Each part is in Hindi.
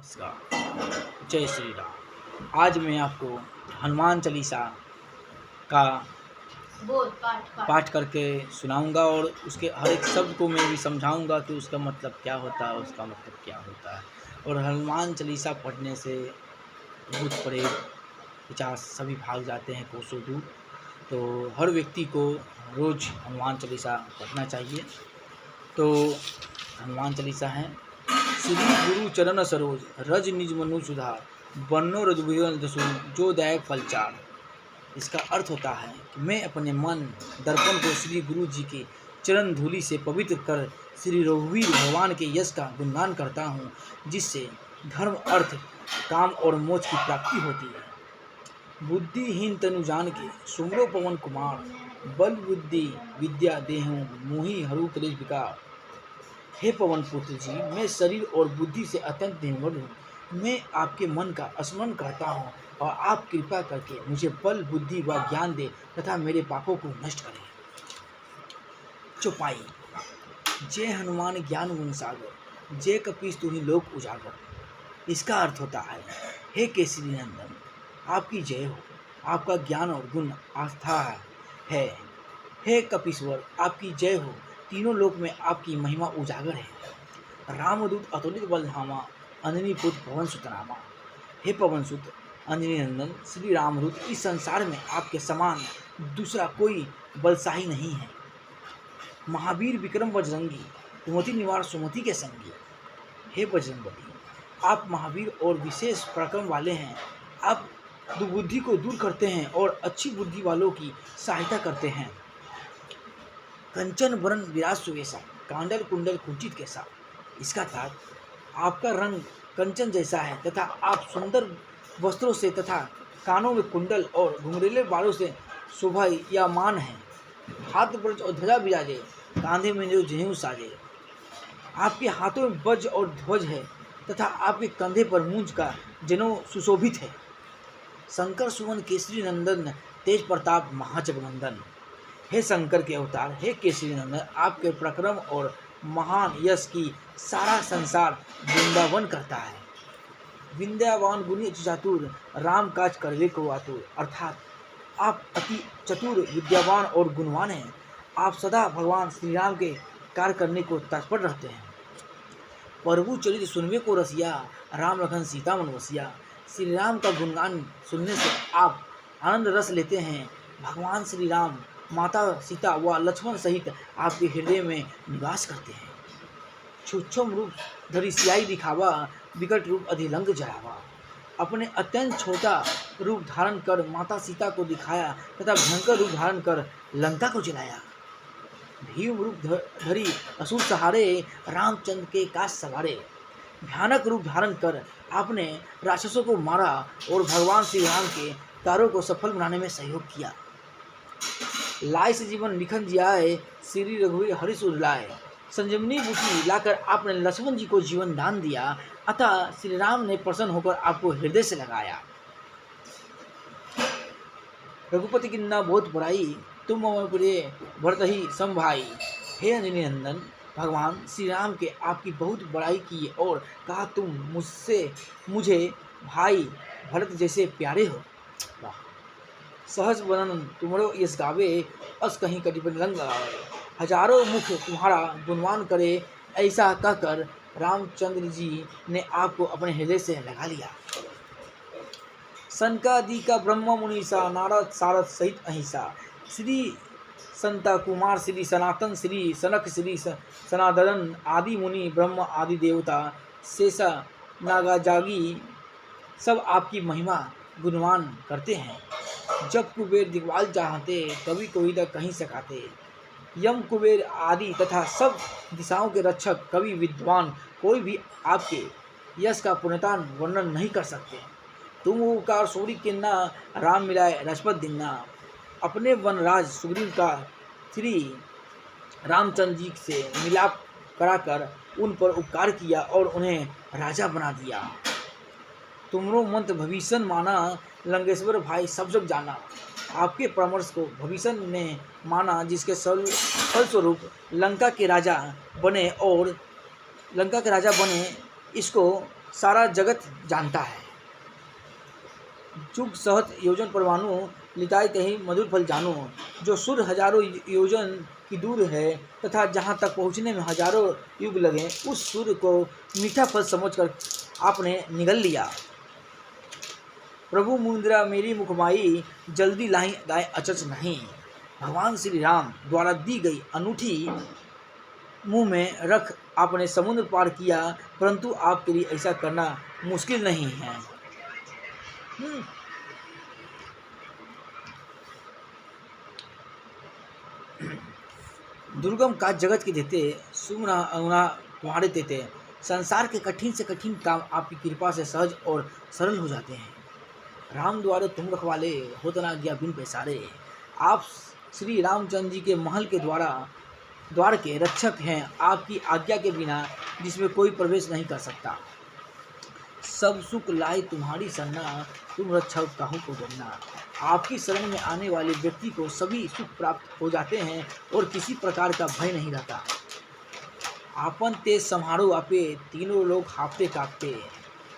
नमस्कार। जय श्री राम। आज मैं आपको हनुमान चालीसा का पाठ करके सुनाऊंगा और उसके हर एक शब्द को मैं भी समझाऊंगा कि उसका मतलब क्या होता है, उसका मतलब क्या होता है। और हनुमान चालीसा पढ़ने से भूत प्रेत पिशाच सभी भाग जाते हैं कोसों दूर। तो हर व्यक्ति को रोज़ हनुमान चालीसा पढ़ना चाहिए। तो हनुमान चालीसा है। श्री गुरु चरण सरोज रज निज मनु सुधार बन्नो रघुवीर दसु जो दायक फलचार। इसका अर्थ होता है कि मैं अपने मन दर्पण को श्री गुरु जी के चरण धूलि से पवित्र कर श्री रघुवीर भगवान के यश का गुणगान करता हूँ, जिससे धर्म अर्थ काम और मोक्ष की प्राप्ति होती है। बुद्धिहीन तनु जान के सुमरो पवन कुमार बल बुद्धि विद्या देहु मोहि हरू कलेश विकार। हे पवन पुत्र जी, मैं शरीर और बुद्धि से अत्यंत निर्बल हूँ। मैं आपके मन का स्मरण करता हूँ और आप कृपा करके मुझे बल बुद्धि व ज्ञान दे तथा मेरे पापों को नष्ट करें। चौपाई। जय हनुमान ज्ञान गुण सागर जय कपीस तुम्हीं लोक उजागर। इसका अर्थ होता है, हे केसरी नंदन, आपकी जय हो। आपका ज्ञान और गुण आस्था है। हे कपीश्वर, आपकी जय हो। तीनों लोक में आपकी महिमा उजागर है। रामदूत अतुलित बल धामा अंजनी पुत्र पवन सुत नामा। हे पवन सुत अंजनी नंदन श्री रामदूत, इस संसार में आपके समान दूसरा कोई बलशाही नहीं है। महावीर विक्रम बजरंगी कुमति निवार सुमति के संगी। हे बजरंगबली, आप महावीर और विशेष पराक्रम वाले हैं। आप दुर्बुद्धि को दूर करते हैं और अच्छी बुद्धि वालों की सहायता करते हैं। कंचन वरण विराज सुवेशा कांडल कुंडल कुंचित कैसा। इसका तात्पर्य, आपका रंग कंचन जैसा है तथा आप सुंदर वस्त्रों से तथा कानों में कुंडल और घुंघरेले बालों से शोभायमान है। हाथ ब्रज और ध्वजा विराजे कांधे में जो जनेऊ साजे। आपके हाथों में वज्र और ध्वज है तथा आपके कंधे पर मूंज का जनेऊ सुशोभित है। शंकर सुवन केसरी नंदन तेज प्रताप महाजगवंदन। हे शंकर के अवतार, हे केसरी नंदन, आपके पराक्रम और महान यश की सारा संसार वृंदावन करता है। विंध्यावान गुणी चातुर राम काज करवे को आतुर। अर्थात आप अति चतुर विद्यावान और गुणवान हैं। आप सदा भगवान श्री राम के कार्य करने को तत्पर रहते हैं। प्रभु चरित सुनवे को रसिया राम लखन सीता मन वसिया। श्री राम का गुणगान सुनने से आप आनंद रस लेते हैं। भगवान श्री राम माता सीता व लक्ष्मण सहित आपके हृदय में निवास करते हैं। सूक्ष्म रूप धरि सियाई दिखावा विकट रूप अधिलंग जरावा। अपने अत्यंत छोटा रूप धारण कर माता सीता को दिखाया तथा भयंकर रूप धारण कर लंका को जलाया। भीम रूप धरि असुर सहारे रामचंद्र के काज सवारे। भयानक रूप धारण कर आपने राक्षसों को मारा और भगवान श्री राम के कार्यों को सफल बनाने में सहयोग किया। लाए से जीवन निखन जियाए श्री रघुवीर हरि सुर लाए। संजीवनी बूटी लाकर आपने लक्ष्मण जी को जीवन दान दिया, अतः श्री राम ने प्रसन्न होकर आपको हृदय से लगाया। रघुपति किन्ना बहुत बुराई तुम मम प्रिय भरत ही समभाई। हे अंजनी नंदन, भगवान श्री राम के आपकी बहुत बड़ाई की और कहा, तुम मुझे भाई भरत जैसे प्यारे हो। सहज वर्णन तुम्हारो यश गावे अस कहीं कटिपन रंग लगावे। हजारों मुख तुम्हारा गुणवान करे, ऐसा कहकर रामचंद्र जी ने आपको अपने हृदय से लगा लिया। सनकादि का ब्रह्म मुनीसा नारद सारद सहित अहिंसा। श्री संता कुमार श्री सनातन श्री सनक श्री सनातन आदि मुनि ब्रह्म आदि देवता शेषा नागा जागी सब आपकी महिमा गुणवान करते हैं। जब कुबेर दिग्वाल चाहते कभी कोई तक कहीं सकाते। यम कुबेर आदि तथा सब दिशाओं के रक्षक कवि विद्वान कोई भी आपके यश का पूर्णतान वर्णन नहीं कर सकते। तुम उपकार सूरी किन्ना राम मिलाए राजपत दिन्ना। अपने वनराज सुग्रीव का श्री रामचंद्र जी से मिलाप कराकर उन पर उपकार किया और उन्हें राजा बना दिया। तुमरो मंत्र भविष्य माना लंकेश्वर भाई सब जग जाना। आपके परामर्श को भविष्य ने माना, जिसके फलस्वरूप लंका के राजा बने इसको सारा जगत जानता है। जुग सहत योजन परमाणु लिताय कहीं मधुर फल जानो, जो सूर्य हजारों योजन की दूर है तथा जहाँ तक पहुँचने में हजारों युग लगे, उस सूर्य को मीठा फल समझकर आपने निगल लिया। प्रभु मुंद्रा मेरी मुखमाई, जल्दी लाही गाय अचच नहीं। भगवान श्री राम द्वारा दी गई अनूठी मुंह में रख आपने समुद्र पार किया, परंतु आपके लिए ऐसा करना मुश्किल नहीं है। दुर्गम का जगत के देते, सुमना अवना तुम्हारे देते। संसार के कठिन से कठिन काम आपकी कृपा से सहज और सरल हो जाते हैं। राम द्वारे तुम रखवाले, होत न गया बिन पैसारे। आप श्री रामचंद्र जी के महल के द्वार के रक्षक हैं। आपकी आज्ञा के बिना जिसमें कोई प्रवेश नहीं कर सकता। सब सुख लाई तुम्हारी सरना, तुम रक्षक काहू को डरना। आपकी शरण में आने वाले व्यक्ति को सभी सुख प्राप्त हो जाते हैं और किसी प्रकार का भय नहीं रहता। आपन तेज संहारो आपे, तीनों लोग हाफते कांपते।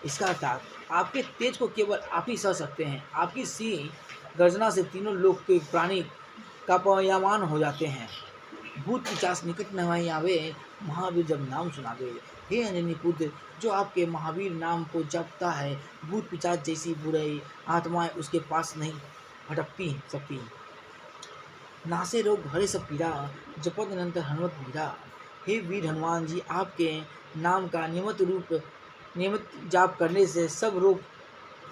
इसका अर्थ आपके तेज को केवल आप ही सह सकते हैं। आपकी सी गर्जना से तीनों लोग के प्राणी कांपयमान हो जाते हैं। भूत पिचास निकट नहीं आवे, महावीर जब नाम सुनावे। हे अंजनी पुत्र, जो आपके महावीर नाम को जपता है, भूत पिचास जैसी बुराई आत्माएं उसके पास नहीं भटकती सकती। नासे रोग भरे सब पीड़ा, जपत निरंतर हनुमत वीरा। हे वीर हनुमान जी, आपके नाम का नियमित जाप करने से सब रोग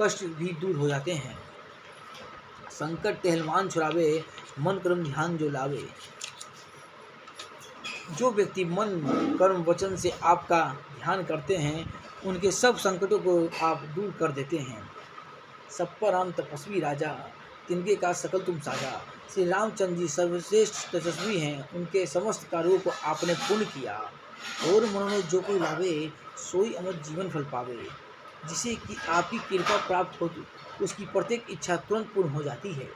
कष्ट भी दूर हो जाते हैं। संकट तेहलमान छुड़ावे, मन कर्म ध्यान जो लावे। जो व्यक्ति मन कर्म वचन से आपका ध्यान करते हैं, उनके सब संकटों को आप दूर कर देते हैं। सब पर राम तपस्वी राजा, तिनके का सकल तुम साजा। श्री रामचंद्र जी सर्वश्रेष्ठ तपस्वी हैं। उनके समस्त कार्यों को आपने पूर्ण किया। और मन में जो कोई लावे, सोई अमर जीवन फल पावे। जिसे कि आपकी कृपा प्राप्त हो, उसकी प्रत्येक इच्छा तुरंत पूर्ण हो जाती है।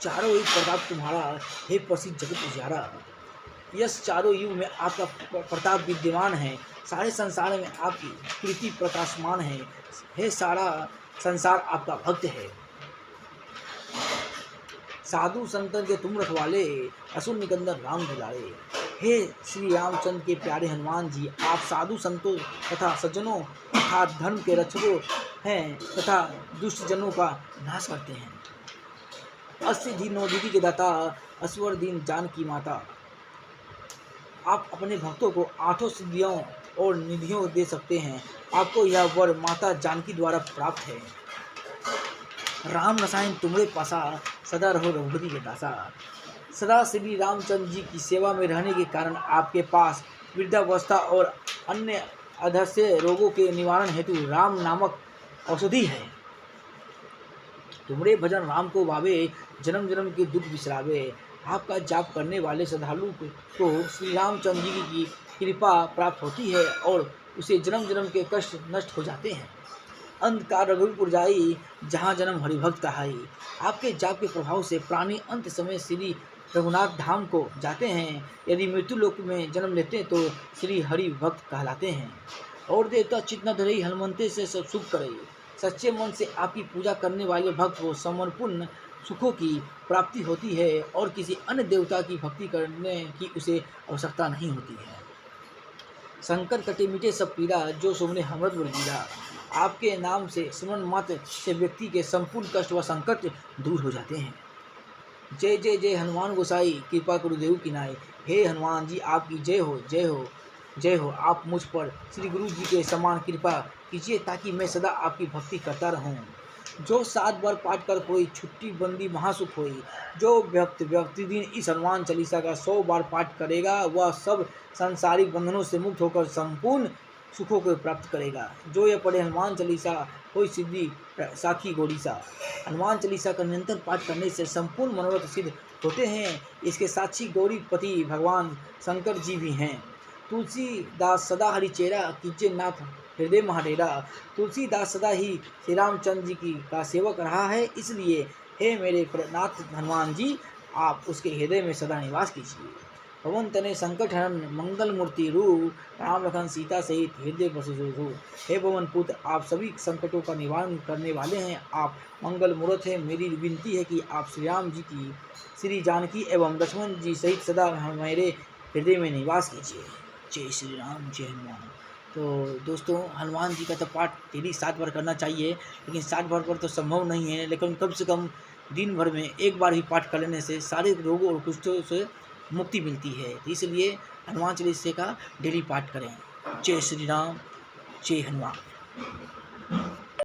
चारों युग प्रताप तुम्हारा, हे प्रसिद्ध जगत उजियारा। यस चारों युग में आपका प्रताप विद्यमान है। सारे संसार में आपकी कीर्ति प्रकाशमान है। हे सारा संसार आपका भक्त है। साधु संतन के तुम रखवाले, असुर निकंदन राम दुलारे। हे श्री रामचंद्र के प्यारे हनुमान जी, आप साधु संतों तथा सज्जनों तथा धर्म के रक्षकों हैं तथा दुष्ट जनों का नाश करते हैं। अस्सी दीन नौदिति के दाता, असवर दीन जान की माता। आप अपने भक्तों को 8 सिद्धियों और निधियों दे सकते हैं। आपको यह वर माता जानकी द्वारा प्राप्त है। राम रसायन तुमरे पासा, सदा रहो रघुपति के दासा। सदा श्री रामचंद्र जी की सेवा में रहने के कारण आपके पास वृद्धावस्था और अन्य अधस्य रोगों के निवारण हेतु राम नामक औषधि है। तुमरे भजन राम को भावे, जन्म जन्म के दुख बिसरावे। आपका जाप करने वाले श्रद्धालु को श्री रामचंद्र जी की कृपा प्राप्त होती है और उसे जन्म जन्म के कष्ट नष्ट हो जाते हैं। अंधकार रघुपुर जाई, जहाँ जन्म हरिभक्त कहाई। आपके जाप के प्रभाव से प्राणी अंत समय श्री रघुनाथ धाम को जाते हैं। यदि मृत्यु लोक में जन्म लेते हैं तो श्री हरि भक्त कहलाते हैं। और देवता चित्त न धरई, हनुमंते से सब सुख करई। सच्चे मन से आपकी पूजा करने वाले भक्त को समर्पूर्ण सुखों की प्राप्ति होती है और किसी अन्य देवता की भक्ति करने की उसे आवश्यकता नहीं होती है। संकट कटे मिटे सब पीड़ा, जो सुमने हमरत बलबीरा। आपके नाम से स्मरण मात्र से व्यक्ति के संपूर्ण कष्ट व संकट दूर हो जाते हैं। जय जय जय हनुमान गोसाई, कृपा करो देव की नाई। हे हनुमान जी, आपकी जय हो जय हो जय हो। आप मुझ पर श्री गुरु जी के समान कृपा कीजिए ताकि मैं सदा आपकी भक्ति करता रहूं। जो 7 बार पाठ कर कोई, छुट्टी बंदी महासुख होई। जो व्यक्ति प्रतिदिन इस हनुमान चालीसा का 100 बार पाठ करेगा, वह सब सांसारिक बंधनों से मुक्त होकर संपूर्ण सुखों को प्राप्त करेगा। जो यह पढ़े हनुमान चालीसा, कोई सिद्धि साखी गौरीसा। हनुमान चालीसा का निरंतर पाठ करने से संपूर्ण मनोरथ सिद्ध होते हैं। इसके साक्षी गौरीपति भगवान शंकर जी भी हैं। तुलसीदास सदा हरि चेरा, कीजिए नाथ हृदय महाडेरा। तुलसीदास सदा ही श्री रामचंद्र जी की का सेवक रहा है, इसलिए हे मेरे नाथ हनुमान जी, आप उसके हृदय में सदा निवास कीजिए। पवन तनय संकट हरन मंगल मूर्ति रूप, राम लखन सीता सहित हृदय बसु सुरभूप। हे पवन पुत्र, आप सभी संकटों का निवारण करने वाले हैं, आप मंगल मूर्त हैं। मेरी विनती है कि आप श्री राम जी की, श्री जानकी एवं लक्ष्मण जी सहित सदा हमारे हृदय में निवास कीजिए। जय श्री राम, जय हनुमान। तो दोस्तों, हनुमान जी का तो पाठ डेली 7 बार करना चाहिए, लेकिन 7 बार पर तो संभव नहीं है, लेकिन कम से कम दिन भर में 1 बार ही पाठ कर लेने से सारे रोगों और कुष्ठों से मुक्ति मिलती है। तो इसलिए हनुमान चालीसा का डेली पाठ करें। जय श्री राम, जय हनुमान।